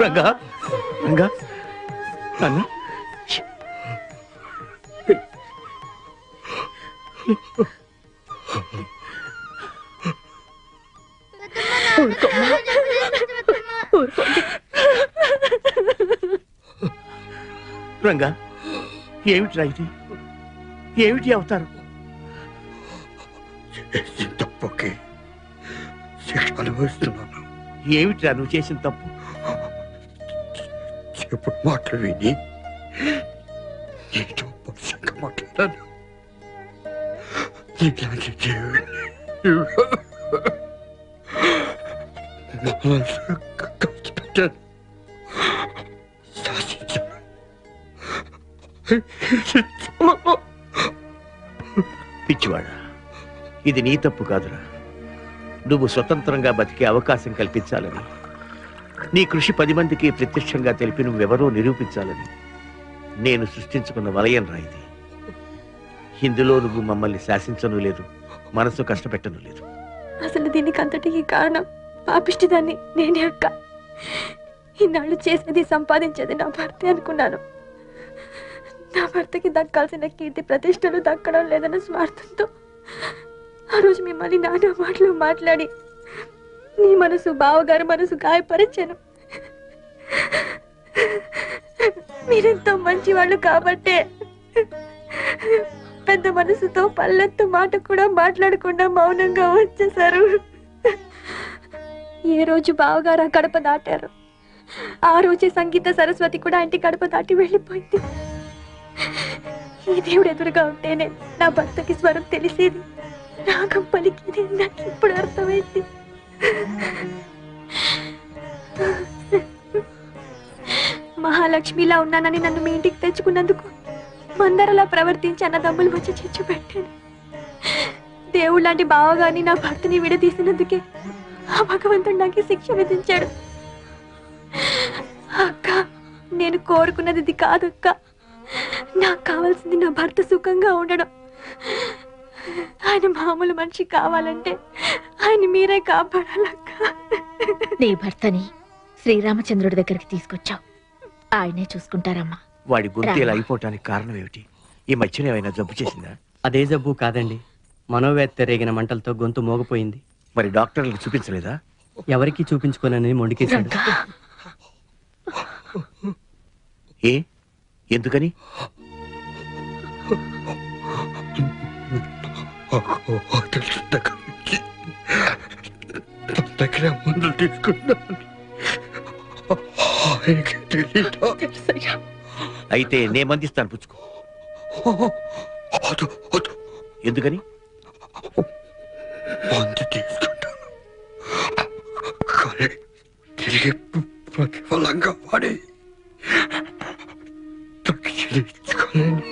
రంగా రంగా నాన్న రంగా ఏమిటి ఇది? ఏమిటి అవతారం? తప్పుకి శిక్ష అనుభవిస్తున్నాను. ఏమిట్రా నువ్వు చేసిన తప్పు? చెప్పుడు మాటలు విని నీతో పరుషంగా మాట్లాడాను. నీలాంటి ఖర్చు పెట్టాను, శాసించాను. పిచ్చివాడా, ఇది నీ తప్పు కాదురా. నువ్వు స్వతంత్రంగా బతికే అవకాశం కల్పించాలని, నీ కృషి 10 మందికి ప్రత్యక్షంగా తెలిపి నువ్వెవరో నిరూపించాలని నేను సృష్టించుకున్న వలయం రా ఇది. ఇందులో నువ్వు మమ్మల్ని శాసించను లేదు, మనసు కష్టపెట్టను లేదు. అసలు దీనికి అంతటికి కారణం పాపిష్టిదాన్ని నేనే అక్క. ఇన్నాళ్ళు చేసేది సంపాదించేది నా భర్తే అనుకున్నాను. నా భర్తకి దక్కాల్సిన కీర్తి ప్రతిష్టలు దక్కడం లేదన్న స్వార్థంతో ఆ రోజు మిమ్మల్ని నానా మాటలు మాట్లాడి నీ మనసు బావగారు మనసు గాయపరిచాను. మీరెంతో మంచివాళ్ళు కాబట్టే పెద్ద మనసుతో పల్లెత్తు మాట కూడా మాట్లాడకుండా మౌనంగా వచ్చేశారు. ఏ రోజు బావగారు ఆ గడప దాటారు, ఆ రోజే సంగీత సరస్వతి కూడా ఇంటి గడప దాటి వెళ్ళిపోయింది. ఈ దేవుడు ఎదురుగా ఉంటేనే నా భర్తకి స్వరం తెలిసేది, రాగం పలికేది. నాకు ఇప్పుడు అర్థమైంది. మహాలక్ష్మిలా ఉన్నానని నన్ను మీ ఇంటికి తెచ్చుకున్నందుకు మందరలా ప్రవర్తించి అన్నదమ్ములు వచ్చి చిచ్చు పెట్టాను. దేవుడు లాంటి బావగారిని నా భర్తని విడదీసినందుకే ఆ భగవంతుడు నాకు శిక్ష విధించాడు. అక్క, నేను కోరుకున్నది ఇది కాదక్క. నాకు కావాల్సింది నా భర్త సుఖంగా ఉండడం. ఆయన మామూలు మనిషి కావాలంటే ఆయన మీరే కాపాడాలక్క. నీ భర్తని శ్రీరామచంద్రుడి దగ్గరికి తీసుకొచ్చావు, ఆయనే చూసుకుంటారమ్మా. వాడి గొంతు ఇలా అయిపోవటానికి కారణం ఏమిటి? ఈ మధ్యన ఏమైనా జబ్బు చేసిందా? అదే జబ్బు కాదండి, మనోవేత్త రేగిన మంటలతో గొంతు మోగపోయింది. మరి డాక్టర్లకు చూపించలేదా? ఎవరికి చూపించుకోనని మొండికేశాడు. ఏ ఎందుకని? దగ్గర మందులు తీసుకున్నాను. అయితే నే మందిస్తాను, పుచ్చుకో. ఎందుకని? మందు తీసుకుంటాను కానీ తిరిగి ప్రతిఫలంగా వాడి తగ్గించుకోలేని